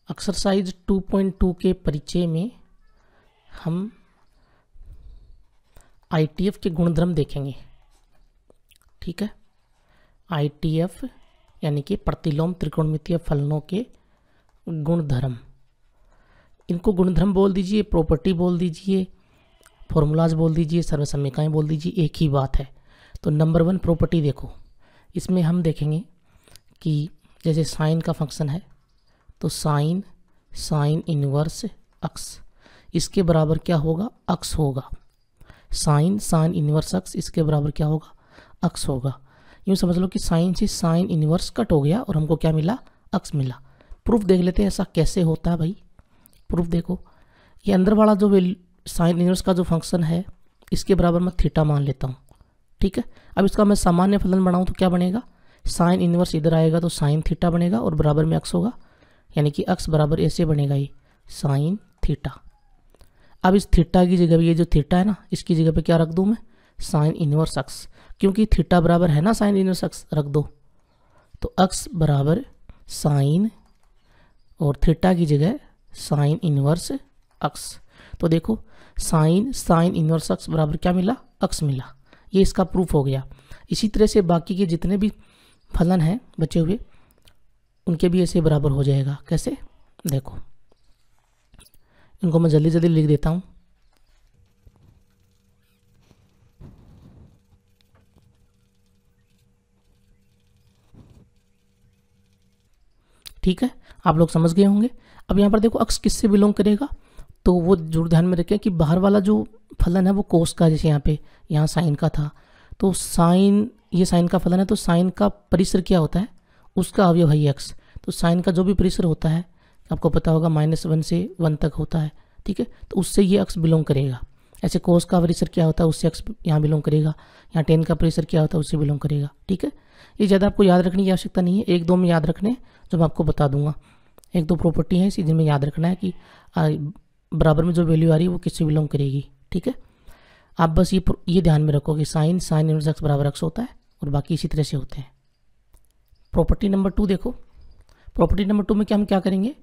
Exercise 2.2 के परिचय में हम आईटीएफ के गुणधर्म देखेंगे। ठीक है, आईटीएफ यानी कि प्रतिलोम त्रिकोणमितीय फलनों के गुणधर्म। इनको गुणधर्म बोल दीजिए, प्रॉपर्टी बोल दीजिए, फॉर्मूलाज बोल दीजिए, सर्वसमीकाएं बोल दीजिए, एक ही बात है। तो नंबर 1 प्रॉपर्टी देखो, इसमें हम देखेंगे कि जैसे साइन का फंक्शन है तो साइन इनवर्स अक्स इसके बराबर क्या होगा, अक्स होगा। साइन इनवर्स अक्स इसके बराबर क्या होगा, अक्स होगा। यूँ समझ लो कि साइन से साइन इनवर्स कट हो गया और हमको क्या मिला, अक्स मिला। प्रूफ देख लेते हैं ऐसा कैसे होता है भाई। प्रूफ देखो, ये अंदर वाला जो साइन इनवर्स का जो फंक्शन है इसके बराबर मैं थीटा मान लेता हूँ। ठीक है, अब इसका मैं सामान्य फलन बनाऊँ तो क्या बनेगा, साइन इनवर्स इधर आएगा तो साइन थीटा बनेगा और बराबर में अक्स होगा, यानी कि अक्स बराबर ऐसे बनेगा ये साइन थीटा। अब इस थीटा की जगह ये जो थीटा है ना, इसकी जगह पे क्या रख दूँ मैं, साइन इनवर्स अक्स, क्योंकि थीटा बराबर है ना साइन इनवर्स अक्स, रख दो। तो अक्स बराबर साइन और थीटा की जगह साइन इनवर्स अक्स। तो देखो साइन इनवर्स अक्स बराबर क्या मिला, अक्स मिला। ये इसका प्रूफ हो गया। इसी तरह से बाकी के जितने भी फलन हैं बचे हुए उनके भी ऐसे बराबर हो जाएगा। कैसे, देखो इनको मैं जल्दी जल्दी लिख देता हूँ। ठीक है, आप लोग समझ गए होंगे। अब यहाँ पर देखो अक्स किससे बिलोंग करेगा, तो वो जरूर ध्यान में रखें कि बाहर वाला जो फलन है वो कोस का, जैसे यहाँ साइन का था तो साइन, ये साइन का फलन है तो साइन का परिसर क्या होता है, उसका अवयव है एक्स। तो साइन का जो भी परिसर होता है आपको पता होगा -1 से 1 तक होता है। ठीक है, तो उससे ये अक्स बिलोंग करेगा। ऐसे कोस का परिसर क्या होता है उससे अक्स यहाँ बिलोंग करेगा, यहाँ टेन का परिसर क्या होता है उससे बिलोंग करेगा। ठीक है, ये ज़्यादा आपको याद रखने की आवश्यकता नहीं है, 1-2 में याद रखने जो मैं आपको बता दूंगा। 1-2 प्रॉपर्टी है इसी जिनमें याद रखना है कि बराबर में जो वैल्यू आ रही है वो किससे बिलोंग करेगी। ठीक है, आप बस ये ध्यान में रखो कि साइन इनवर्स एक्स बराबर एक्स होता है और बाकी इसी तरह से होते हैं। प्रॉपर्टी नंबर 2 देखो, प्रॉपर्टी नंबर 2 में क्या हम क्या करेंगे,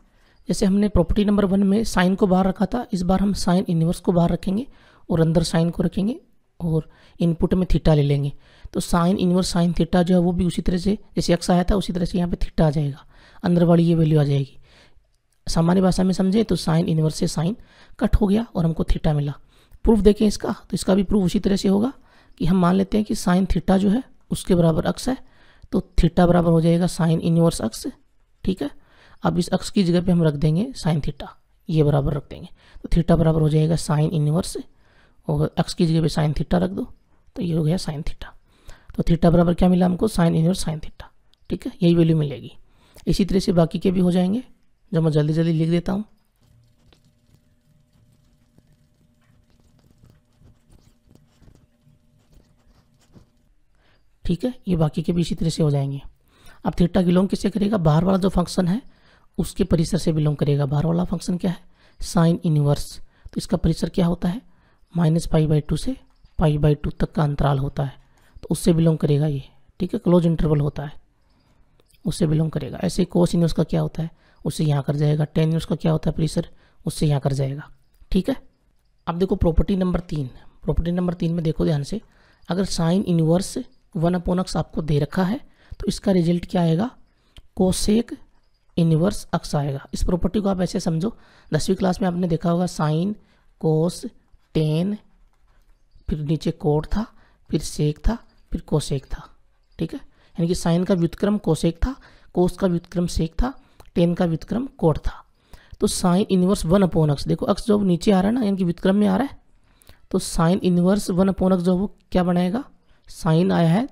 जैसे हमने प्रॉपर्टी नंबर 1 में साइन को बाहर रखा था, इस बार हम साइन इनवर्स को बाहर रखेंगे और अंदर साइन को रखेंगे और इनपुट में थीटा ले लेंगे। तो साइन इनवर्स साइन थीटा जो है वो भी उसी तरह से जैसे एक्स आया था उसी तरह से यहाँ पे थीटा आ जाएगा, अंदर वाली ये वैल्यू आ जाएगी। सामान्य भाषा में समझे तो साइन इनवर्स से साइन कट हो गया और हमको थीटा मिला। प्रूफ देखें इसका, तो इसका भी प्रूफ उसी तरह से होगा कि हम मान लेते हैं कि साइन थीटा जो है उसके बराबर अक्स है, तो थीटा बराबर हो जाएगा साइन इनवर्स अक्स। ठीक है, अब इस अक्स की जगह पे हम रख देंगे साइन थीटा, ये बराबर रख देंगे तो थीटा बराबर हो जाएगा साइन इनवर्स और अक्स की जगह पे साइन थीटा रख दो तो ये हो गया साइन थीटा। तो थीटा बराबर क्या मिला हमको, साइन इनवर्स साइन थीटा। ठीक है, यही वैल्यू मिलेगी। इसी तरह से बाकी के भी हो जाएंगे जो मैं जल्दी जल्दी लिख देता हूँ। ठीक है, ये बाकी के भी इसी तरह से हो जाएंगे। अब थीटा बिलोंग किससे करेगा, बाहर वाला जो फंक्शन है उसके परिसर से बिलोंग करेगा। बाहर वाला फंक्शन क्या है, साइन इनवर्स, तो इसका परिसर क्या होता है, -π/2 से π/2 तक का अंतराल होता है, तो उससे बिलोंग करेगा ये। ठीक है, क्लोज इंटरवल होता है, उससे बिलोंग करेगा। ऐसे कोस इनवर्स का क्या होता है, उससे यहाँ कर जाएगा। टेन इनवर्स का क्या होता है परिसर, उससे यहाँ कर जाएगा। ठीक है, अब देखो प्रॉपर्टी नंबर 3। प्रॉपर्टी नंबर 3 में देखो ध्यान से, अगर साइन इनवर्स 1/x आपको दे रखा है तो इसका रिजल्ट क्या आएगा, कोसेक इनवर्स अक्स आएगा। इस प्रॉपर्टी को आप ऐसे समझो, 10वीं क्लास में आपने देखा होगा साइन कोस टेन, फिर नीचे कोट था, फिर सेक था, फिर कोसेक था। ठीक है, यानी कि साइन का व्युत्क्रम कोसेक था, कोस का व्युत्क्रम सेक था, टेन का व्युत्क्रम कोट था। तो साइन इनवर्स 1/x, देखो अक्स जो नीचे आ रहा है ना, यानी कि व्युत्क्रम में आ रहा है, तो साइन इनवर्स 1/x जो वो क्या बनाएगा, साइन आया है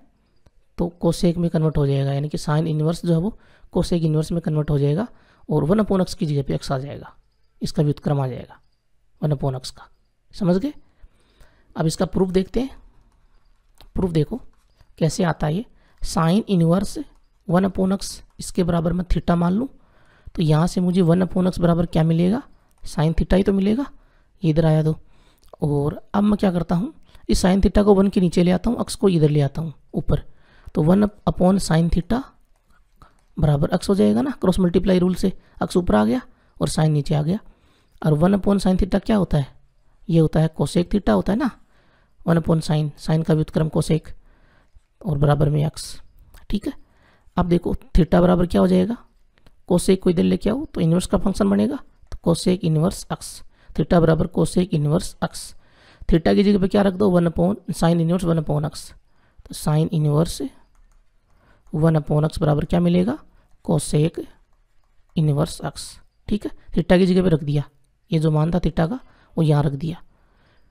तो कोसेक में कन्वर्ट हो जाएगा, यानी कि साइन इनवर्स जो है वो कोसेक इनवर्स में कन्वर्ट हो जाएगा और 1/x की जगह पे एक्स आ जाएगा, इसका व्युत्क्रम आ जाएगा 1/x का। समझ गए। अब इसका प्रूफ देखते हैं। प्रूफ देखो कैसे आता है ये, साइन इनवर्स 1/x इसके बराबर मैं थीटा मान लूँ तो यहाँ से मुझे 1/x बराबर क्या मिलेगा, साइन थीटा ही तो मिलेगा, ये इधर आया तो। और अब मैं क्या करता हूँ, इस साइन थीटा को 1 के नीचे ले आता हूँ, अक्स को इधर ले आता हूँ ऊपर, तो 1/sin थीटा बराबर अक्स हो जाएगा ना, क्रॉस मल्टीप्लाई रूल से अक्स ऊपर आ गया और साइन नीचे आ गया। और 1/sin थीटा क्या होता है, ये होता है कोसेक थीटा होता है ना, 1/sin, साइन का व्युत्क्रम कोसेक और बराबर में x। ठीक है, अब देखो थीटा बराबर क्या हो जाएगा, कोसेक को इधर लेके आओ तो इन्वर्स का फंक्शन बनेगा, तो कोसेक इन्वर्स x, थीटा बराबर कोसेक इन्वर्स x। थीटा की जगह पे क्या रख दो, 1/sin इन्वर्स 1/x, तो साइन इन्वर्स 1/x बराबर क्या मिलेगा, कोसेक इन्वर्स x। ठीक है, थीटा की जगह पे रख दिया, ये जो मान था थीटा का वो यहाँ रख दिया,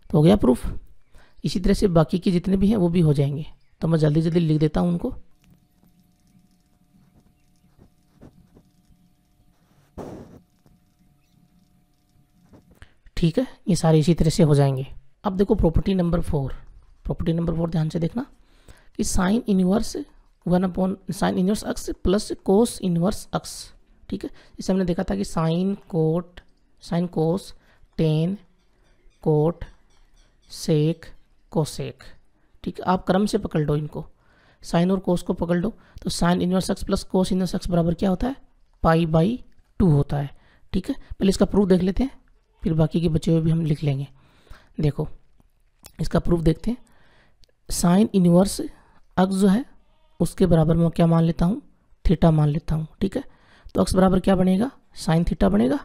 तो हो गया प्रूफ। इसी तरह से बाकी के जितने भी हैं वो भी हो जाएंगे, तो मैं जल्दी जल्दी लिख देता हूँ उनको। ठीक है, ये सारे इसी तरह से हो जाएंगे। अब देखो प्रॉपर्टी नंबर 4, प्रॉपर्टी नंबर 4 ध्यान से देखना कि sine inverse 1/sin inverse x plus cos inverse x। ठीक है, इसे हमने देखा था कि sine cos tan cot sec cosec. ठीक है, आप क्रम से पकड़ लो इनको, साइन और कोस को पकड़ लो, तो sign inverse x plus cos inverse x बराबर क्या होता है, π/2 होता है। ठीक है, पहले इसका प्रूफ देख लेते हैं, फिर बाकी के बचे हुए भी हम लिख लेंगे। देखो इसका प्रूफ देखते हैं, साइन इन्वर्स x जो है उसके बराबर मैं क्या मान लेता हूँ, थीटा मान लेता हूँ। ठीक है, तो x बराबर क्या बनेगा, साइन थीटा बनेगा।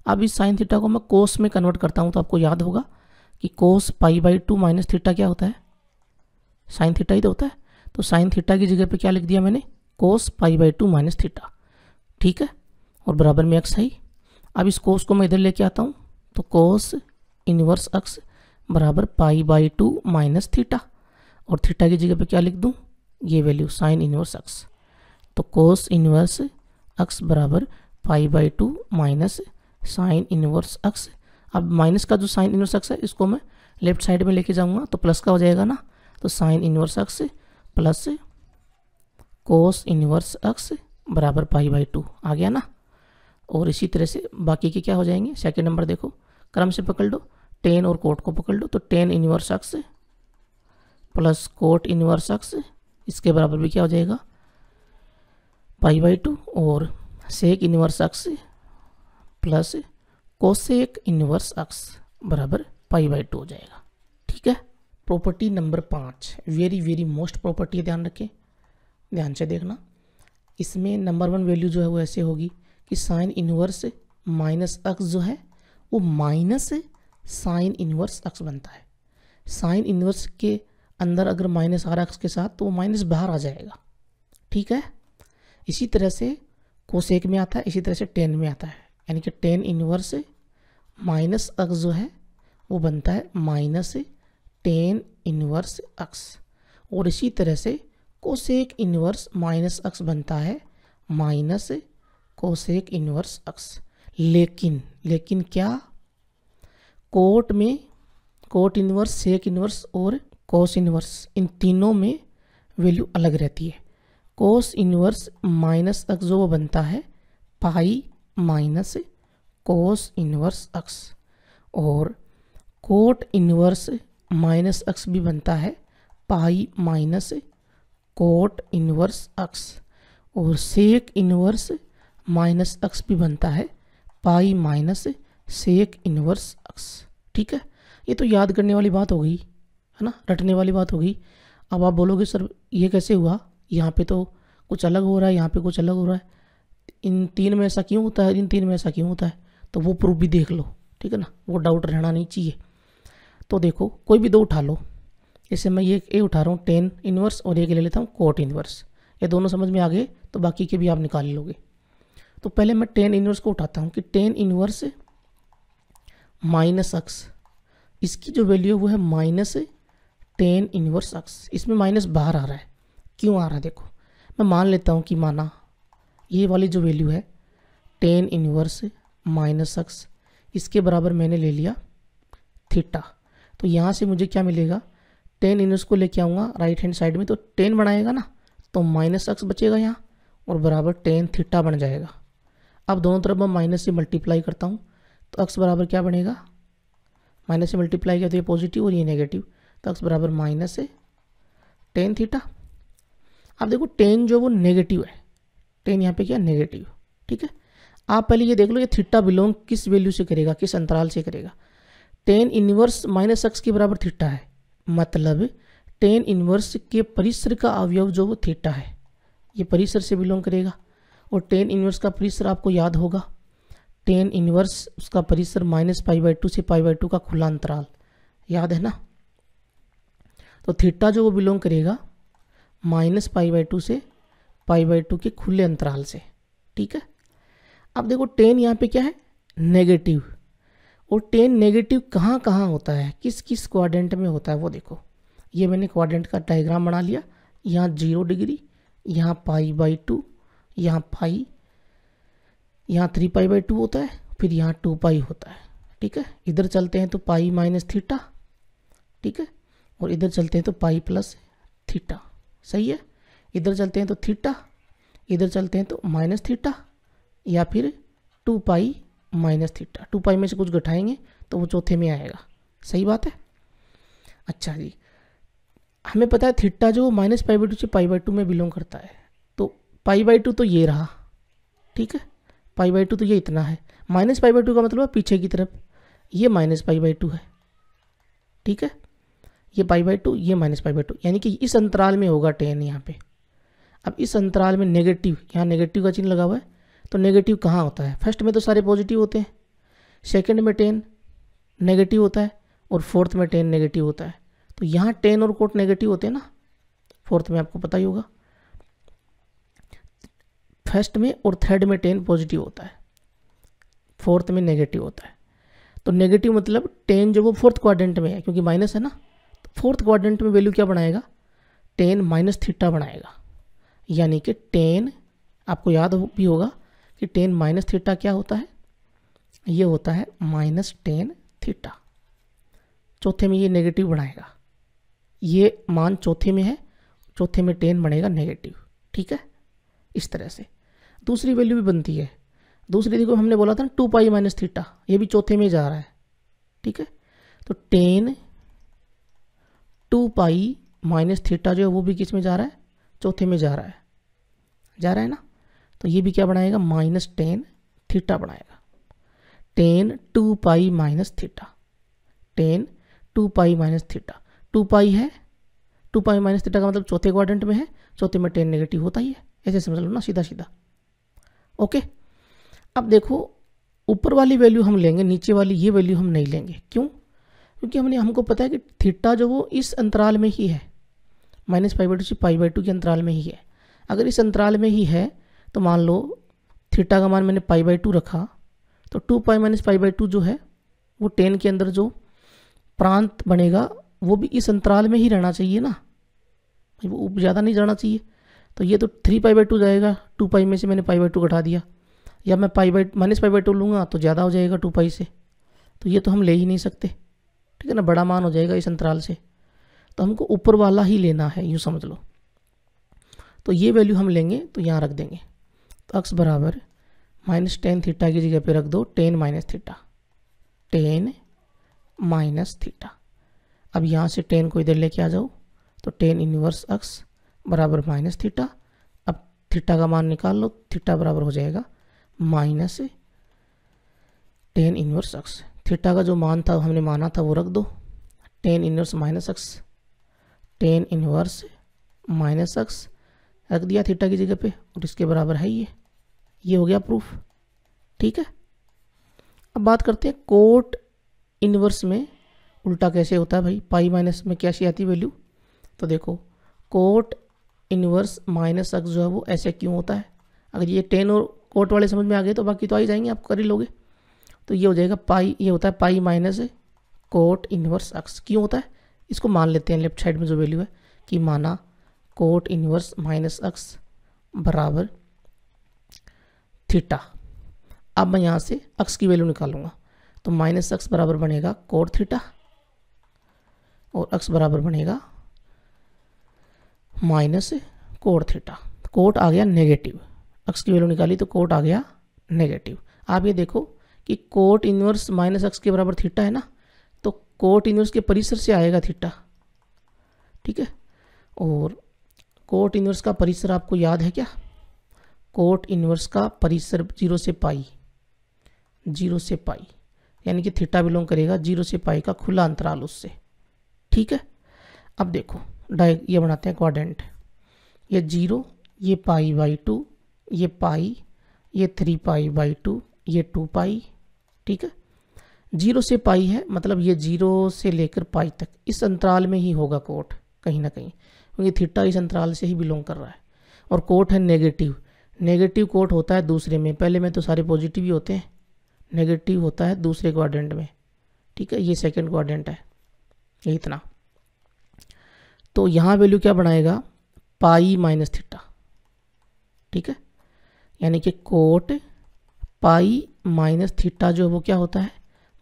अब इस साइन थीटा को मैं कोस में कन्वर्ट करता हूँ, तो आपको याद होगा कि कोस π/2 माइनस थीटा क्या होता है, साइन थीटा ही तो होता है। तो साइन थीटा की जगह पे क्या लिख दिया मैंने, कोस π/2 माइनस थीटा। ठीक है, और बराबर में x है। अब इस कोस को मैं इधर लेके आता हूँ, तो कोस इन्वर्स x बराबर π/2 माइनस थीटा, और थीटा की जगह पे क्या लिख दूँ, ये वैल्यू साइन इन्वर्स x। तो कोस इन्वर्स x बराबर π/2 माइनस साइन इन्वर्स x। अब माइनस का जो साइन इन्वर्स x है इसको मैं लेफ्ट साइड में लेके जाऊंगा तो प्लस का हो जाएगा ना, तो sign inverse x plus cos inverse x बराबर π/2 आ गया ना। और इसी तरह से बाकी के क्या हो जाएंगे, सेकेंड नंबर देखो क्रम से पकड़ लो, टेन और कोट को पकड़ लो, तो tan inverse x plus cot inverse x, इसके बराबर भी क्या हो जाएगा π/2, और sec inverse x plus cosec inverse x बराबर π/2 हो जाएगा। ठीक है, property number 5 very very most property, ध्यान रखें, ध्यान से देखना। इसमें नंबर 1 वैल्यू जो है वो ऐसे होगी कि साइन इन्वर्स माइनस x जो है वो माइनस साइन इन्वर्स x बनता है। साइन इन्वर्स के अंदर अगर माइनस आ रहा है x के साथ तो वो माइनस बाहर आ जाएगा। ठीक है, इसी तरह से कोसेक में आता है, इसी तरह से टेन में आता है, यानी कि टेन इन्वर्स माइनस x जो है वो बनता है माइनस टेन इन्वर्स x, और इसी तरह से कोसेक इन्वर्स माइनस x बनता है माइनस कोसेक इन्वर्स x। लेकिन क्या, कोट में कोट इन्वर्स, सेक इन्वर्स और कोस इन्वर्स, इन तीनों में वैल्यू अलग रहती है। कोस इन्वर्स माइनस x जो वो बनता है pi minus cos inverse x, और कोट इन्वर्स माइनस x भी बनता है pi minus cot inverse x, और सेक इन्वर्स माइनस x भी बनता है pi minus sec inverse x। ठीक है, ये तो याद करने वाली बात हो गई है ना, रटने वाली बात हो गई। अब आप बोलोगे सर ये कैसे हुआ, यहाँ पे तो कुछ अलग हो रहा है, यहाँ पे कुछ अलग हो रहा है, इन तीन में ऐसा क्यों होता है, इन तीन में ऐसा क्यों होता है, तो वो प्रूफ भी देख लो। ठीक है ना, वो डाउट रहना नहीं चाहिए। तो देखो कोई भी दो उठा लो, जैसे मैं ये उठा रहा हूँ टेन इन्वर्स और एक ले लेता हूँ कोट इन्वर्स, ये दोनों समझ में आ गए तो बाकी के भी आप निकाल लोगे। तो पहले मैं टेन इन्वर्स को उठाता हूँ कि टेन इन्वर्स माइनस x, इसकी जो वैल्यू है वो है माइनस टेन इन्वर्स x। इसमें माइनस बाहर आ रहा है, क्यों आ रहा है देखो, मैं मान लेता हूँ कि माना ये वाली जो वैल्यू है टेन इन्वर्स माइनस x, इसके बराबर मैंने ले लिया थीटा, तो यहाँ से मुझे क्या मिलेगा, टेन इन्वर्स को लेके आऊँगा राइट हैंड साइड में तो टेन बनाएगा ना, तो माइनस x बचेगा यहाँ और बराबर टेन थीटा बन जाएगा। अब दोनों तरफ मैं माइनस से मल्टीप्लाई करता हूँ तो x बराबर क्या बनेगा, माइनस से मल्टीप्लाई किया तो ये पॉजिटिव और ये नेगेटिव, तो x बराबर माइनस टेन थीटा। अब देखो टेन जो वो नेगेटिव है, टेन यहाँ पे क्या नेगेटिव। ठीक है, आप पहले ये देख लो ये थीटा बिलोंग किस वैल्यू से करेगा, किस अंतराल से करेगा। टेन इनवर्स माइनस एक्स के बराबर थीटा है, मतलब टेन इनवर्स के परिसर का अवयव जो वो थीटा है, ये परिसर से बिलोंग करेगा। और टेन इनवर्स का परिसर आपको याद होगा, टेन इनवर्स उसका परिसर -π/2 से π/2 का खुला अंतराल, याद है ना। तो थीटा जो वो बिलोंग करेगा -π/2 से π/2 के खुले अंतराल से, ठीक है। अब देखो टेन यहाँ पे क्या है, नेगेटिव, और टेन नेगेटिव कहाँ कहाँ होता है, किस किस क्वाड्रेंट में होता है वो देखो। ये मैंने क्वाड्रेंट का डायग्राम बना लिया, यहाँ 0 डिग्री, यहाँ π/2, यहाँ पाई, यहाँ 3π/2 होता है, फिर यहाँ 2π होता है, ठीक है। इधर चलते हैं तो पाई माइनस थीटा, ठीक है, और इधर चलते हैं तो पाई प्लस थीटा, सही है। इधर चलते हैं तो थीटा, इधर चलते हैं तो माइनस थीटा, या फिर 2π माइनस थीटा। 2π में से कुछ घटाएंगे तो वो चौथे में आएगा, सही बात है। अच्छा जी, हमें पता है थीटा जो -π/2 से π/2 में बिलोंग करता है, तो π/2 तो ये रहा, ठीक है, π/2 तो ये इतना है, -π/2 का मतलब पीछे की तरफ, ये -π/2 है, ठीक है, ये π/2, ये -π/2, यानी कि इस अंतराल में होगा टेन यहाँ पे। अब इस अंतराल में नेगेटिव, यहाँ नेगेटिव का चिन्ह लगा हुआ है, तो नेगेटिव कहाँ होता है, फर्स्ट में तो सारे पॉजिटिव होते हैं, सेकंड में टेन नेगेटिव होता है, और फोर्थ में टेन नेगेटिव होता है। तो यहाँ टेन और कोट नेगेटिव होते हैं ना, फोर्थ में आपको पता ही होगा, फर्स्ट में और थर्ड में टेन पॉजिटिव होता है, फोर्थ में नेगेटिव होता है। तो नेगेटिव मतलब टेन जो वो फोर्थ क्वाड्रेंट में है, क्योंकि माइनस है ना, तो फोर्थ क्वाड्रेंट में वैल्यू क्या बनाएगा, टेन माइनस थीटा बनाएगा। यानी कि टेन, आपको याद भी होगा कि टेन माइनस थीटा क्या होता है, ये होता है -10 थीटा। चौथे में ये नेगेटिव बनाएगा, ये मान चौथे में है, चौथे में टेन बनेगा नेगेटिव, ठीक है। इस तरह से दूसरी वैल्यू भी बनती है, दूसरी देखो हमने बोला था ना 2π माइनस थीटा, ये भी चौथे में जा रहा है, ठीक है। तो टेन 2π माइनस थीटा जो है वो भी किस में जा रहा है, चौथे में जा रहा है ना। तो ये भी क्या बनाएगा, -10 थीटा बनाएगा। Tan 2π minus theta, tan 2π minus theta, 2π है, 2π माइनस थीटा का मतलब चौथे क्वाड्रेंट में है, चौथे में टेन नेगेटिव होता ही है, ऐसे समझ लो ना, सीधा सीधा। ओके, अब देखो ऊपर वाली वैल्यू हम लेंगे, नीचे वाली ये वैल्यू हम नहीं लेंगे, क्यों, क्योंकि हमको पता है कि थीटा जो वो इस अंतराल में ही है, -π/2 से π/2 के अंतराल में ही है। अगर इस अंतराल में ही है तो मान लो थीटा का मान मैंने π/2 रखा, तो 2π माइनस π/2 जो है वो टेन के अंदर जो प्रांत बनेगा वो भी इस अंतराल में ही रहना चाहिए ना, वो ज़्यादा नहीं जाना चाहिए। तो ये तो 3π/2 जाएगा, 2π में से मैंने π/2 घटा दिया, या मैं माइनस π/2 लूँगा तो ज़्यादा हो जाएगा 2π से, तो ये तो हम ले ही नहीं सकते, ठीक है ना, बड़ा मान हो जाएगा इस अंतराल से। तो हमको ऊपर वाला ही लेना है, यूँ समझ लो। तो ये वैल्यू हम लेंगे तो यहाँ रख देंगे, तो x बराबर -10 थीटा की जगह पे रख दो 10 माइनस थीटा, 10 माइनस थीटा। अब यहाँ से 10 को इधर लेके आ जाओ, तो 10 इनवर्स x बराबर माइनस थीटा। अब थीटा का मान निकाल लो, थीटा बराबर हो जाएगा -10 इनवर्स x। थीटा का जो मान था हमने माना था वो रख दो, 10 inverse minus x, 10 inverse minus x रख दिया थीटा की जगह पे, और इसके बराबर है ये हो गया प्रूफ, ठीक है। अब बात करते हैं कोट इनवर्स में उल्टा कैसे होता है भाई, पाई माइनस में कैसी आती वैल्यू। तो देखो कोट इनवर्स माइनस x जो है वो ऐसे क्यों होता है, अगर ये 10 और कोट वाले समझ में आ गए तो बाकी तो आ ही जाएंगे, आप कर ही लोगे। तो ये हो जाएगा पाई, ये होता है pi minus cot inverse x। क्यों होता है, इसको मान लेते हैं लेफ्ट साइड में जो वैल्यू है, कि माना कोट इनवर्स माइनस x बराबर थीटा। अब मैं यहाँ से x की वैल्यू निकालूंगा, तो -x बराबर बनेगा कोट थीटा, और x बराबर बनेगा माइनस कोट थीटा। कोट आ गया नेगेटिव, x की वैल्यू निकाली तो कोट आ गया नेगेटिव। आप ये देखो कि कोट इनवर्स -x के बराबर थीटा है ना, तो कोट इनवर्स के परिसर से आएगा थीटा, ठीक है। और कोट इनवर्स का परिसर आपको याद है क्या, कोट इन्वर्स का परिसर 0 से पाई, 0 से पाई, यानी कि थीटा बिलोंग करेगा 0 से पाई का खुला अंतराल उससे। ठीक है, अब देखो ये बनाते हैं क्वाड्रेंट। ये 0, ये पाई बाई 2, ये पाई, ये 3 पाई बाई 2, ये 2 पाई। ठीक है, 0 से पाई है मतलब ये 0 से लेकर पाई तक इस अंतराल में ही होगा कोट कहीं ना कहीं, क्योंकि थीटा इस अंतराल से ही बिलोंग कर रहा है। और कोट है नेगेटिव, नेगेटिव कोट होता है दूसरे में, पहले में तो सारे पॉजिटिव ही होते हैं, नेगेटिव होता है दूसरे क्वाड्रेंट में। ठीक है, ये सेकंड क्वाड्रेंट है, ये इतना। तो यहाँ वैल्यू क्या बनाएगा, पाई माइनस थीटा। ठीक है, यानी कि कोट पाई माइनस थीटा जो वो क्या होता है,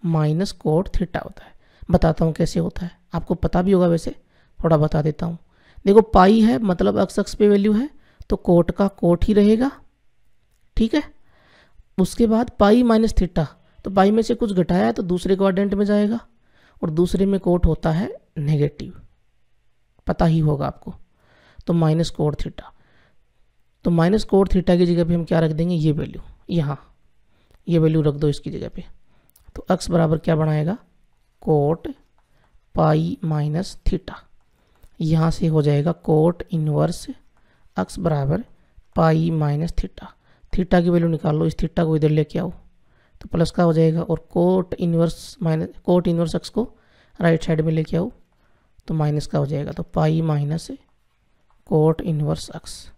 माइनस कोट थीटा होता है। बताता हूँ कैसे होता है, आपको पता भी होगा वैसे, थोड़ा बता देता हूँ। देखो पाई है मतलब एक्स अक्ष पे वैल्यू है, तो कोट का कोट ही रहेगा। ठीक है, उसके बाद पाई माइनस थीटा, तो पाई में से कुछ घटाया है तो दूसरे क्वाड्रेंट में जाएगा, और दूसरे में कोट होता है नेगेटिव, पता ही होगा आपको। तो माइनस कोट थीटा, तो माइनस कोट थीटा की जगह पे हम क्या रख देंगे, ये वैल्यू, यहाँ ये वैल्यू रख दो इसकी जगह पे। तो एक्स बराबर क्या बनाएगा, कोट पाई माइनस थीटा। यहाँ से हो जाएगा कोट इनवर्स एक्स बराबर पाई माइनस थीटा। थीटा की वैल्यू निकाल लो, इस थीटा को इधर लेके आओ तो प्लस का हो जाएगा, और कोट इनवर्स एक्स को राइट साइड में लेके आओ तो माइनस का हो जाएगा। तो पाई माइनस कोट इनवर्स एक्स।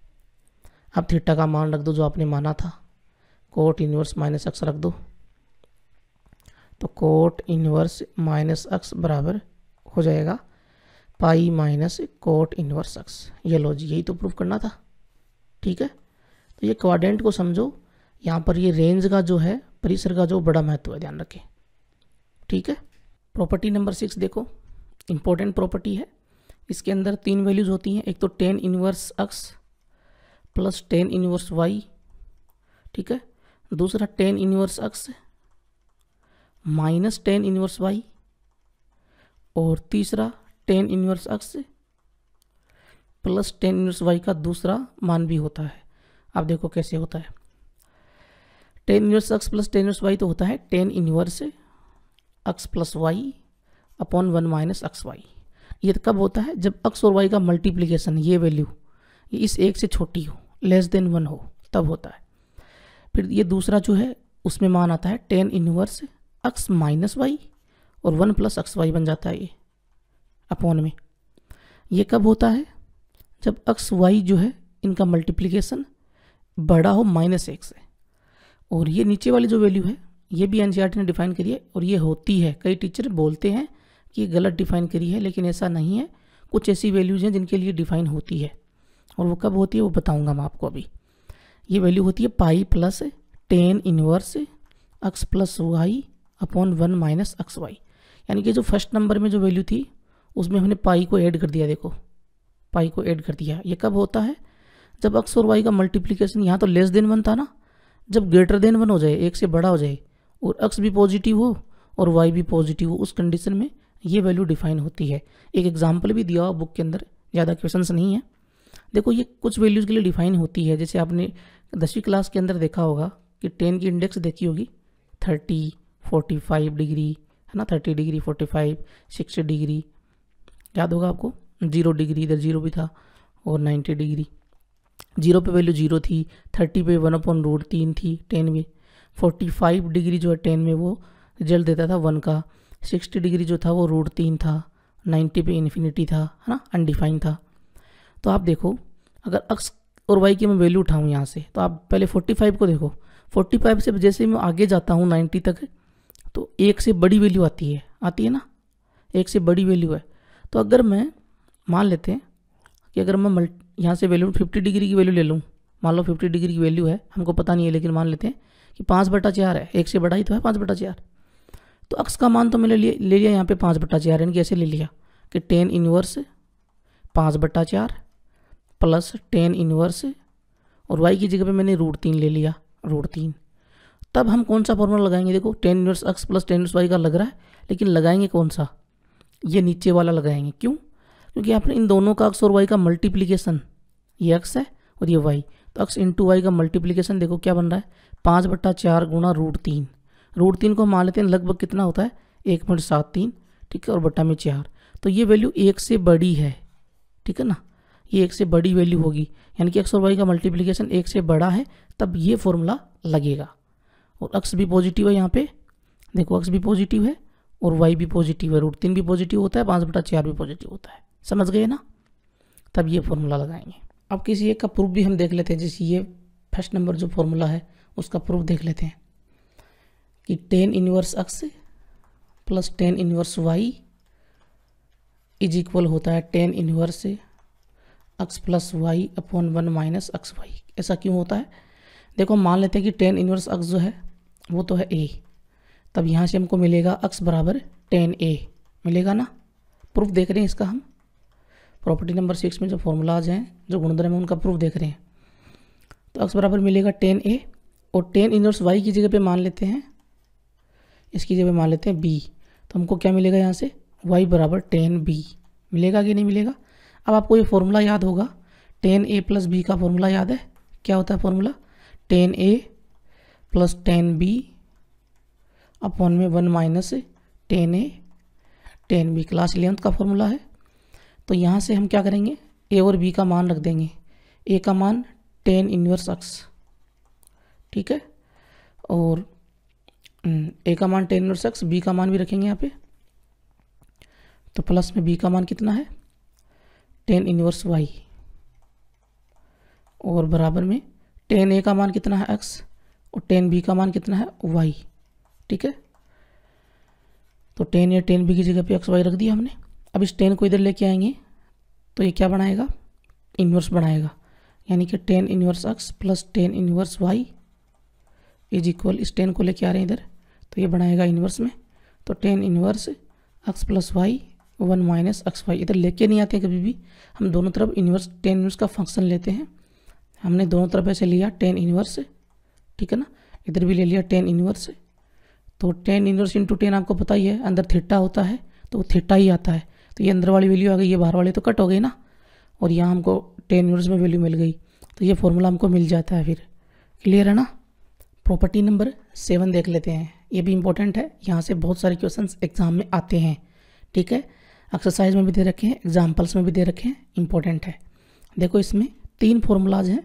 अब थीटा का मान रख दो जो आपने माना था, कोट इनवर्स माइनस एक्स रख दो। तो कोट इनवर्स माइनस एक्स बराबर हो जाएगा पाई माइनस कोट इनवर्स एक्स। ये लो जी, यही तो प्रूफ करना था। ठीक है, तो ये क्वाड्रेंट को समझो, यहाँ पर ये रेंज का जो है, परिसर का जो बड़ा महत्व है, ध्यान रखें। ठीक है, प्रॉपर्टी नंबर 6 देखो, इंपॉर्टेंट प्रॉपर्टी है। इसके अंदर 3 वैल्यूज होती हैं, एक तो tan inverse x plus tan inverse y. ठीक है, दूसरा tan inverse x minus tan inverse y, और तीसरा tan inverse x plus tan inverse y का दूसरा मान भी होता है। अब देखो कैसे होता है, tan inverse x plus tan inverse y तो होता है tan inverse x plus y upon 1 minus x y. ये कब होता है, जब एक्स और वाई का मल्टीप्लीकेशन, ये वैल्यू ये इस एक से छोटी हो, लेस देन 1 हो, तब होता है। फिर ये दूसरा जो है उसमें मान आता है tan inverse x minus y, और 1 प्लस एक्स वाई बन जाता है ये अपॉन में। ये कब होता है, जब एक्स वाई जो है इनका मल्टीप्लिकेशन बड़ा हो -1 से। और ये नीचे वाली जो वैल्यू है ये भी एनसीईआरटी ने डिफाइन करी है, और ये होती है, कई टीचर बोलते हैं कि ये गलत डिफाइन करी है, लेकिन ऐसा नहीं है। कुछ ऐसी वैल्यूज हैं जिनके लिए डिफाइन होती है, और वो कब होती है वो बताऊंगा मैं आपको अभी। ये वैल्यू होती है pi plus tan inverse x plus y upon 1 minus x y. यानी कि जो फर्स्ट नंबर में जो वैल्यू थी उसमें हमने पाई को ऐड कर दिया, देखो पाई को ऐड कर दिया। ये कब होता है, जब एक्स और वाई का मल्टीप्लिकेशन यहाँ तो लेस देन 1 था ना, जब ग्रेटर देन 1 हो जाए, एक से बड़ा हो जाए, और एक्स भी पॉजिटिव हो और वाई भी पॉजिटिव हो, उस कंडीशन में ये वैल्यू डिफाइन होती है। एक एग्जाम्पल भी दिया हुआ बुक के अंदर, ज़्यादा क्वेश्चंस नहीं है। देखो ये कुछ वैल्यूज़ के लिए डिफाइन होती है, जैसे आपने 10वीं क्लास के अंदर देखा होगा कि 10 की इंडेक्स देखी होगी, 30, 45 डिग्री है ना, 30 डिग्री, 45, 60 डिग्री, याद होगा आपको। 0 डिग्री, इधर 0 भी था, और 90 डिग्री। 0 पे वैल्यू 0 थी, 30 पे 1/√3 थी, 10 में 45 डिग्री जो है 10 में वो रिजल्ट देता था 1 का, 60 डिग्री जो था वो √3 था, 90 पे इन्फिनिटी था, है ना, अनडिफाइंड था। तो आप देखो, अगर एक्स और वाई की मैं वैल्यू उठाऊँ यहाँ से, तो आप पहले 45 को देखो, 45 से जैसे मैं आगे जाता हूँ 90 तक, तो एक से बड़ी वैल्यू आती है ना, एक से बड़ी वैल्यू है। तो अगर मैं मान लेते हैं कि अगर मैं यहाँ से वैल्यू 50 डिग्री की वैल्यू ले लूँ, मान लो 50 डिग्री की वैल्यू है, हमको पता नहीं है, लेकिन मान लेते हैं कि 5/4 है, एक से बड़ा ही तो है 5/4। तो एक्स का मान तो मैंने ले लिया यहाँ पे 5/4, यानी कैसे ले लिया कि tan inverse 5/4 plus tan inverse, और वाई की जगह पे मैंने √3 ले लिया, √3। तब हम कौन सा फॉर्मूला लगाएंगे, देखो tan inverse x plus tan inverse y का लग रहा है, लेकिन लगाएंगे कौन सा, ये नीचे वाला लगाएंगे। क्यों, क्योंकि आपने इन दोनों का एक्स और वाई का मल्टीप्लिकेशन, ये एक्स है और ये वाई, तो x इंटू वाई का मल्टीप्लीकेशन देखो क्या बन रहा है, 5/4 गुणा √3। √3 को मान लेते हैं लगभग कितना होता है 1.73, ठीक है, और बट्टा में 4। तो ये वैल्यू 1 से बड़ी है, ठीक है ना, ये 1 से बड़ी वैल्यू होगी, यानी कि x और y का मल्टीप्लीकेशन 1 से बड़ा है, तब ये फॉर्मूला लगेगा। और x भी पॉजिटिव है, यहाँ पे देखो x भी पॉजिटिव है और y भी पॉजिटिव है, √3 भी पॉजिटिव होता है, 5/4 भी पॉजिटिव होता है, समझ गए ना, तब ये फॉर्मूला लगाएंगे। अब किसी एक का प्रूफ भी हम देख लेते हैं, जैसे ये फर्स्ट नंबर जो फॉर्मूला है उसका प्रूफ देख लेते हैं कि tan inverse x plus tan inverse y is equal होता है tan inverse x plus y upon 1 minus x y. ऐसा क्यों होता है, देखो मान लेते हैं कि tan इनवर्स x जो है वो तो है a, तब यहाँ से हमको मिलेगा x बराबर tan a मिलेगा ना। प्रूफ देख रहे हैं इसका, हम प्रॉपर्टी नंबर 6 में जो फॉर्मूलाज हैं, जो गुणधर्म है, उनका प्रूफ देख रहे हैं। तो x बराबर मिलेगा tan a, और tan इनवर्स y की जगह पे मान लेते हैं, इसकी जगह मान लेते हैं b, तो हमको क्या मिलेगा यहाँ से y बराबर tan b मिलेगा कि नहीं मिलेगा। अब आपको ये फॉर्मूला याद होगा, tan a प्लस b का फॉर्मूला याद है, क्या होता है formula, tan a plus tan b upon में 1 minus tan a tan b, class 11th का फॉर्मूला है। तो यहाँ से हम क्या करेंगे, a और b का मान रख देंगे, a का मान tan इनवर्स x, ठीक है, और a का मान tan इनवर्स x, b का मान भी रखेंगे यहाँ पे, तो प्लस में b का मान कितना है tan इनवर्स y, और बराबर में tan a का मान कितना है x और tan b का मान कितना है y, ठीक है। तो tan a tan b की जगह पे x y रख दिया हमने। अब इस tan को इधर लेके आएंगे तो ये क्या बनाएगा, इन्वर्स बनाएगा, यानी कि tan inverse x plus tan inverse y is equal, इस tan को लेके आ रहे हैं इधर तो ये बनाएगा इन्वर्स में, तो tan inverse x plus y 1 minus x y, इधर लेके नहीं आते हैं कभी भी, हम दोनों तरफ इन्वर्स tan इनवर्स का फंक्शन लेते हैं। हमने दोनों तरफ ऐसे लिया tan इनवर्स, ठीक है ना, इधर भी ले लिया tan इनवर्स, तो tan इनवर्स इंटू tan आपको पता ही है, अंदर थीटा होता है तो थीटा ही आता है, तो ये अंदर वाली वैल्यू आ गई, ये बाहर वाली तो कट हो गई ना, और यहाँ हमको tan इनवर्स में वैल्यू मिल गई, तो ये फॉर्मूला हमको मिल जाता है। फिर क्लियर है ना। प्रॉपर्टी नंबर 7 देख लेते हैं, ये भी इंपॉर्टेंट है, यहाँ से बहुत सारे क्वेश्चंस एग्जाम में आते हैं, ठीक है, एक्सरसाइज में भी दे रखे हैं, एग्जाम्पल्स में भी दे रखे हैं, इंपॉर्टेंट है। देखो इसमें 3 फॉर्मूलाज हैं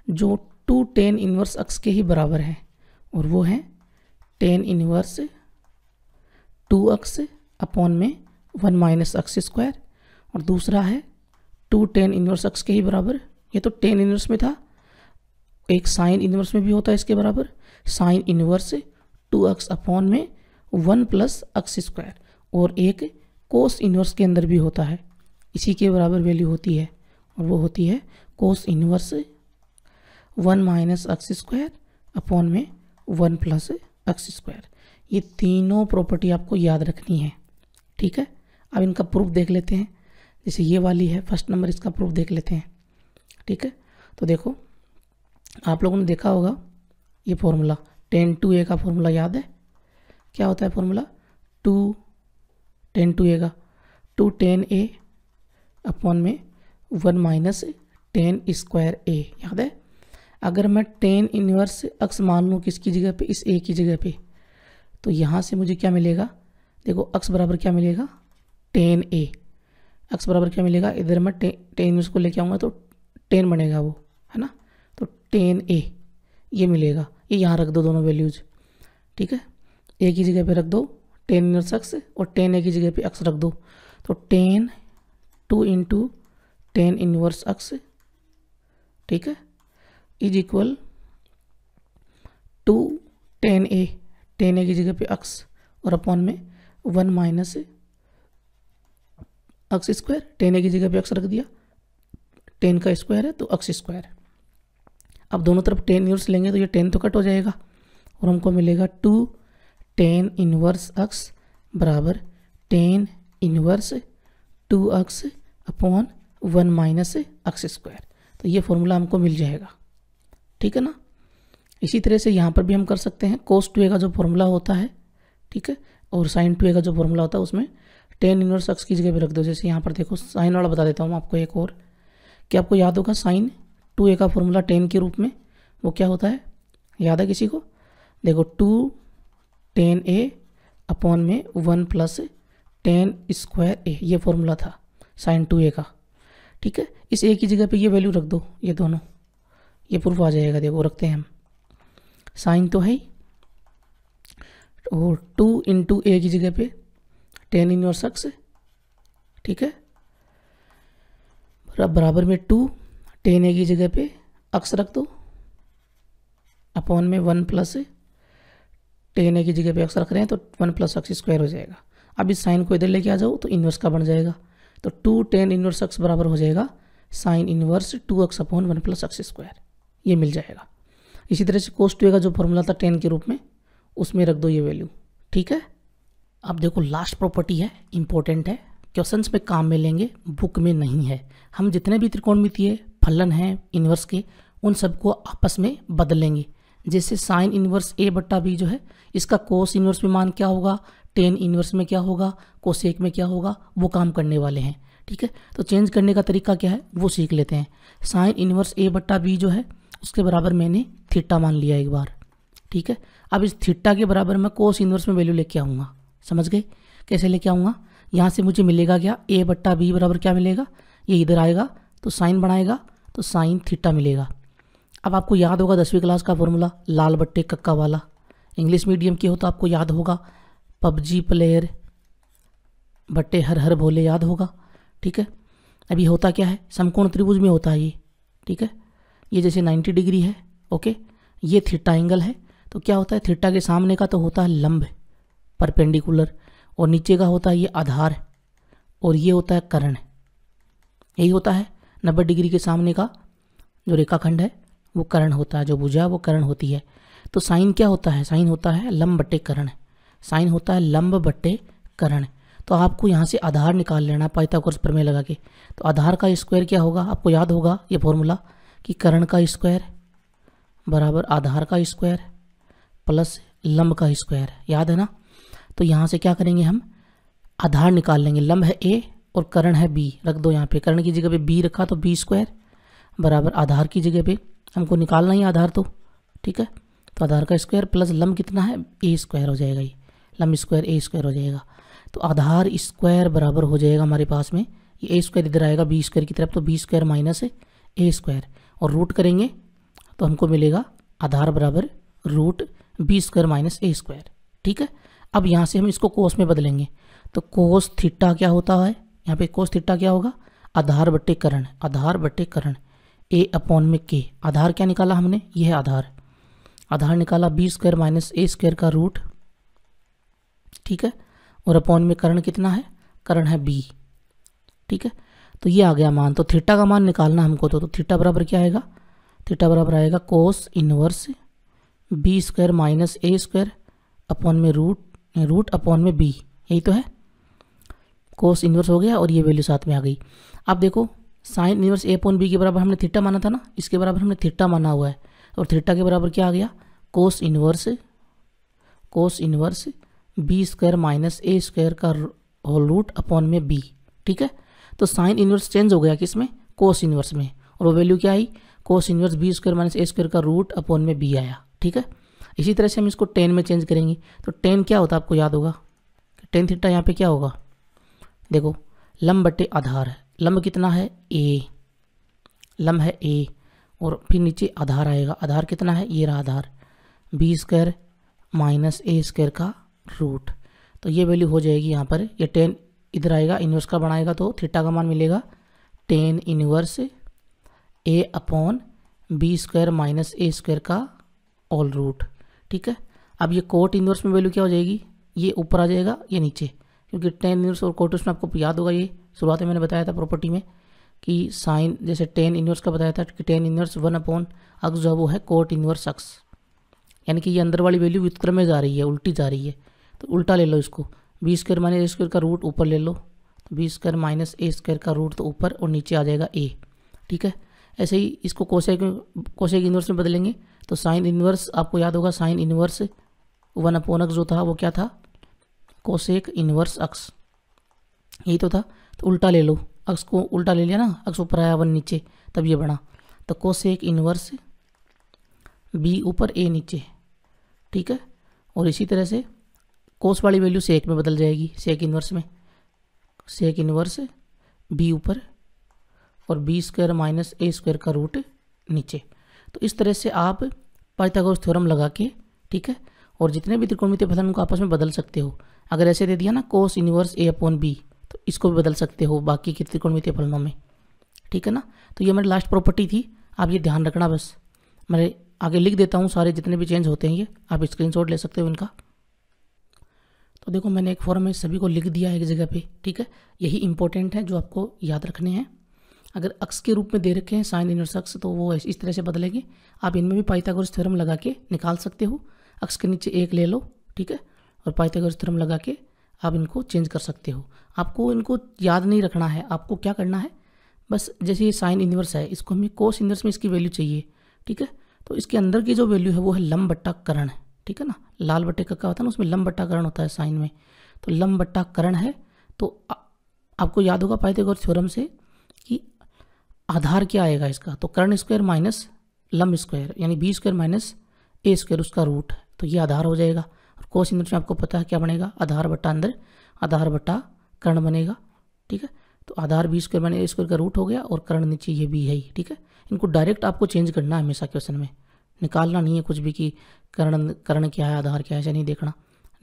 जो 2 tan इनवर्स x के ही बराबर हैं, और वो हैं tan इनवर्स 2x अपॉन में 1 माइनस एक्स स्क्वायर, और दूसरा है 2 tan इनवर्स x के ही बराबर, ये तो tan इनवर्स में था, एक साइन इनवर्स में भी होता है इसके बराबर, साइन इनवर्स 2x अपॉन में 1 प्लस एक्स स्क्वायर, और एक कोस इनवर्स के अंदर भी होता है, इसी के बराबर वैल्यू होती है, और वो होती है cos inverse 1 minus x square upon में 1 प्लस एक्स स्क्वायर। ये तीनों प्रॉपर्टी आपको याद रखनी है, ठीक है। अब इनका प्रूफ देख लेते हैं, जैसे ये वाली है फर्स्ट नंबर, इसका प्रूफ देख लेते हैं, ठीक है। तो देखो आप लोगों ने देखा होगा ये फॉर्मूला tan 2a का फॉर्मूला याद है, क्या होता है फॉर्मूला, 2 tan 2a का 2 tan a अपॉन में 1 माइनस tan स्क्वायर a, याद है। अगर मैं tan इनवर्स x मान लूँ किसकी जगह पे, इस a की जगह पे, तो यहाँ से मुझे क्या मिलेगा, देखो x बराबर क्या मिलेगा tan a, x बराबर क्या मिलेगा, इधर मैं tan इनवर्स को लेके आऊँगा तो tan बनेगा वो, है ना, तो tan a ये मिलेगा, ये यहाँ रख दो दोनों वैल्यूज, ठीक है, a की जगह पे रख दो tan इनवर्स x और tan a की जगह पे x रख दो, तो tan 2 into tan inverse x, ठीक है, इज इक्वल 2 tan a की जगह पे x और अपॉन में 1 minus x square, tan a की जगह पे x रख दिया, tan का स्क्वायर है तो x स्क्वायर। अब दोनों तरफ tan इनवर्स लेंगे तो ये tan तो कट हो जाएगा, और हमको मिलेगा 2 tan इनवर्स x बराबर tan inverse 2x upon 1 minus x square, तो ये फॉर्मूला हमको मिल जाएगा, ठीक है ना। इसी तरह से यहाँ पर भी हम कर सकते हैं, cos 2a का जो फॉर्मूला होता है, ठीक है, और sin 2a का जो फॉर्मूला होता है उसमें tan इनवर्स x की जगह पे रख दो। जैसे यहाँ पर देखो साइन वाला बता देता हूँ आपको एक और, कि आपको याद होगा साइन 2a का फॉर्मूला टेन के रूप में वो क्या होता है, याद है किसी को? देखो 2 tan a अपॉन में 1 प्लस tan स्क्वायर a, ये फॉर्मूला था साइन 2a का। ठीक है, इस a की जगह पे ये वैल्यू रख दो, ये दोनों, ये प्रूफ आ जाएगा। देखो रखते हैं हम, साइन तो है ही, और 2 इंटू a की जगह पे tan इनवर्स x, ठीक है, बराबर में 2 tan a की जगह पे x रख दो अपॉन में 1 प्लस tan a की जगह पे x रख रहे हैं तो 1 प्लस x स्क्वायर हो जाएगा। अब इस साइन को इधर लेके आ जाओ तो इन्वर्स का बन जाएगा, तो 2 tan इनवर्स x बराबर हो जाएगा sine inverse 2x upon 1 plus x square, ये मिल जाएगा। इसी तरह से cos 2a का जो फॉर्मूला था tan के रूप में, उसमें रख दो ये वैल्यू। ठीक है, अब देखो लास्ट प्रॉपर्टी है, इंपॉर्टेंट है, क्वेश्चंस में काम में लेंगे, बुक में नहीं है। हम जितने भी त्रिकोणमितीय फलन हैं इन्वर्स के, उन सबको आपस में बदलेंगे। जैसे साइन इन्वर्स a बट्टा b जो है, इसका कोस इन्वर्स में मान क्या होगा, टेन इन्वर्स में क्या होगा, कोसेक में क्या होगा, वो काम करने वाले हैं। ठीक है, तो चेंज करने का तरीका क्या है वो सीख लेते हैं। साइन इन्वर्स a बट्टा b जो है उसके बराबर मैंने थीटा मान लिया एक बार। ठीक है, अब इस थीटा के बराबर मैं कोस इन्वर्स में वैल्यू लेके आऊँगा। समझ गए कैसे लेके आऊँगा? यहाँ से मुझे मिलेगा क्या, a बट्टा b बराबर क्या मिलेगा, ये इधर आएगा तो साइन बनाएगा तो साइन थीटा मिलेगा। अब आपको याद होगा 10वीं क्लास का फॉर्मूला, लाल बट्टे कक्का वाला, इंग्लिश मीडियम के हो तो आपको याद होगा पबजी प्लेयर बट्टे हर हर भोले, याद होगा। ठीक है, अभी होता क्या है, समकोण त्रिभुज में होता है ये। ठीक है, ये जैसे 90 डिग्री है, ओके, ये थीटा एंगल है, तो क्या होता है, थीटा के सामने का तो होता है लंब परपेंडिकुलर, और नीचे का होता है ये आधार, और ये होता है कर्ण। यही होता है 90 डिग्री के सामने का जो रेखाखंड है वो कर्ण होता है, जो भुजा वो कर्ण होती है। तो साइन क्या होता है, साइन होता है लंब बट्टे कर्ण, साइन होता है लंब बट्टे कर्ण। तो आपको यहाँ से आधार निकाल लेना पाइथागोरस प्रमेय लगा के। तो आधार का स्क्वायर क्या होगा, आपको याद होगा ये फॉर्मूला कि कर्ण का स्क्वायर बराबर आधार का स्क्वायर प्लस लंब का स्क्वायर, याद है ना। तो यहाँ से क्या करेंगे, हम आधार निकाल लेंगे, लंब है a और कर्ण है b, रख दो यहाँ पे, कर्ण की जगह पे b रखा तो b स्क्वायर बराबर आधार की जगह पे हमको निकालना ही आधार तो। ठीक है, तो आधार का स्क्वायर प्लस लंब कितना है, a स्क्वायर हो जाएगा, ये लंब स्क्वायर a स्क्वायर हो जाएगा। तो आधार स्क्वायर बराबर हो जाएगा हमारे पास में, ये a स्क्वायर इधर आएगा b स्क्वायर की तरफ, तो b square minus a square, और रूट करेंगे तो हमको मिलेगा आधार बराबर root b square minus a square. ठीक है, अब यहाँ से हम इसको कोस में बदलेंगे, तो कोस थीटा क्या होता है, यहाँ पे कोस थीटा क्या होगा, आधार बट्टे कर्ण, आधार बट्टे कर्ण a अपॉन में k। आधार क्या निकाला हमने, ये है आधार, आधार निकाला b square minus a square का रूट। ठीक है, और अपॉन में कर्ण कितना है, कर्ण है b। ठीक है, तो ये आ गया मान, तो थीटा का मान निकालना हमको, तो थीटा बराबर क्या आएगा, थीटा बराबर आएगा कोस inverse b square minus a square upon में रूट अपॉन में b, यही तो है, कोस इनवर्स हो गया और ये वैल्यू साथ में आ गई। अब देखो sine inverse a upon b के बराबर हमने थीटा माना था ना, इसके बराबर हमने थीटा माना हुआ है, और थीटा के बराबर क्या आ गया, कोस inverse b square minus a square का होल रूट अपॉन में b। ठीक है, तो साइन इनवर्स चेंज हो गया किसमें, कोस इनवर्स में, और वो वैल्यू क्या आई, cos inverse b square minus a square का रूट अपॉन में b आया। ठीक है, इसी तरह से हम इसको टेन में चेंज करेंगे, तो टेन क्या होता है आपको याद होगा, टेन थीटा यहाँ पे क्या होगा, देखो लंब बट्टे आधार है, लंब कितना है a, लंब है a, और फिर नीचे आधार आएगा, आधार कितना है, ये रहा आधार, b square minus a square का रूट। तो ये वैल्यू हो जाएगी यहाँ पर, ये टेन इधर आएगा, इन्वर्स का बनाएगा तो थीटा का मान मिलेगा tan inverse a upon b square minus a square का ऑल रूट। ठीक है, अब ये कोट इनवर्स में वैल्यू क्या हो जाएगी, ये ऊपर आ जाएगा, ये नीचे, क्योंकि टेन इनवर्स और कोट में आपको याद होगा, ये शुरुआत में मैंने बताया था प्रॉपर्टी में कि साइन जैसे टेन इनवर्स का बताया था कि टेन इनवर्स 1 अपॉन अक्स जो है वो है कोट इनवर्स अक्स, यानी कि ये अंदर वाली वैल्यू व्युत्क्रम में जा रही है, उल्टी जा रही है, तो उल्टा ले लो इसको, b square minus a square का रूट ऊपर ले लो, तो b square minus a square का रूट तो ऊपर और नीचे आ जाएगा a। ठीक है, ऐसे ही इसको कोसेक इनवर्स में बदलेंगे, तो साइन इनवर्स आपको याद होगा, साइन इनवर्स 1 अपॉन अक्स जो था वो क्या था, कोसेक इनवर्स अक्स, यही तो था। तो उल्टा ले लो, अक्स को उल्टा ले लिया ना, अक्स ऊपर आया 1 नीचे, तब ये बना, तो कोसेक इन्वर्स बी ऊपर ए नीचे, ठीक है। और इसी तरह से कोस वाली वैल्यू सेक में बदल जाएगी, सेक इन्वर्स में, सेक इन्वर्स बी ऊपर और बी स्क्वायर माइनस ए स्क्वायर का रूट नीचे। तो इस तरह से आप पाइथागोरस थ्योरम लगा के, ठीक है, और जितने भी त्रिकोणमितीय फलन उनको आपस में बदल सकते हो। अगर ऐसे दे दिया ना कोस इन्वर्स ए अपॉन बी, तो इसको भी बदल सकते हो बाकी के त्रिकोणमितीय फलनों में, ठीक है ना। तो ये मेरी लास्ट प्रॉपर्टी थी, आप ये ध्यान रखना बस। मैं आगे लिख देता हूँ सारे जितने भी चेंज होते हैं, ये आप स्क्रीनशॉट ले सकते हो इनका। तो देखो मैंने एक फॉर्म में सभी को लिख दिया है एक जगह पे, ठीक है। यही इंपॉर्टेंट है जो आपको याद रखने हैं। अगर अक्स के रूप में दे रखे हैं साइन इनवर्स अक्स, तो वो इस तरह से बदलेंगे। आप इनमें भी पाइथागोरस थ्योरम लगा के निकाल सकते हो। अक्स के नीचे एक ले लो, ठीक है, और पाइथागोरस थ्योरम लगा के आप इनको चेंज कर सकते हो। आपको इनको याद नहीं रखना है, आपको क्या करना है, बस जैसे ये साइन इनवर्स है, इसको हमें कोस इनवर्स में इसकी वैल्यू चाहिए, ठीक है। तो इसके अंदर की जो वैल्यू है वो है लंब बट्टा कर्ण, ठीक है ना। लाल बट्टे का क्या होता है ना, उसमें लंब बट्टा कर्ण होता है साइन में, तो लंब बट्टा कर्ण है। तो आपको याद होगा पाइथागोरस थ्योरम से कि आधार क्या आएगा इसका, तो कर्ण स्क्वायर माइनस लंब स्क्वायर यानी बी स्क्वायर माइनस ए स्क्वायर उसका रूट है, तो ये आधार हो जाएगा। और कोस इनवर्स में आपको पता है क्या बनेगा, आधार बट्टा अंदर आधार बट्टा कर्ण बनेगा, ठीक है। तो आधार बी स्क्वायर माइनस ए स्क्वायर का रूट हो गया और कर्ण नीचे ये भी है ही, ठीक है। इनको डायरेक्ट आपको चेंज करना है हमेशा क्वेश्चन में, निकालना नहीं है कुछ भी कि कर्ण क्या है आधार क्या है, ऐसा नहीं देखना,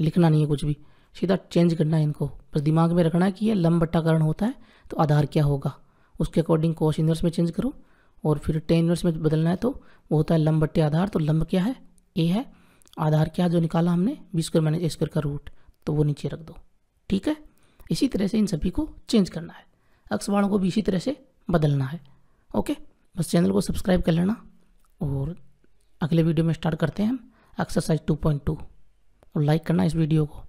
लिखना नहीं है कुछ भी, सीधा चेंज करना है इनको। बस दिमाग में रखना है कि ये लंब बट्टा कर्ण होता है तो आधार क्या होगा, उसके अकॉर्डिंग कोस इनवर्स में चेंज करो। और फिर टेन इनवर्स में बदलना है तो वो होता है लंब बट्टे आधार, तो लंब क्या है ए है, आधार क्या जो निकाला हमने बी स्क्वायर माइनस ए स्क्वायर का रूट, तो वो नीचे रख दो, ठीक है। इसी तरह से इन सभी को चेंज करना है, अक्स बाणों को भी इसी तरह से बदलना है, ओके। बस चैनल को सब्सक्राइब कर लेना और अगले वीडियो में स्टार्ट करते हैं हम एक्सरसाइज 2.2 और लाइक करना इस वीडियो को।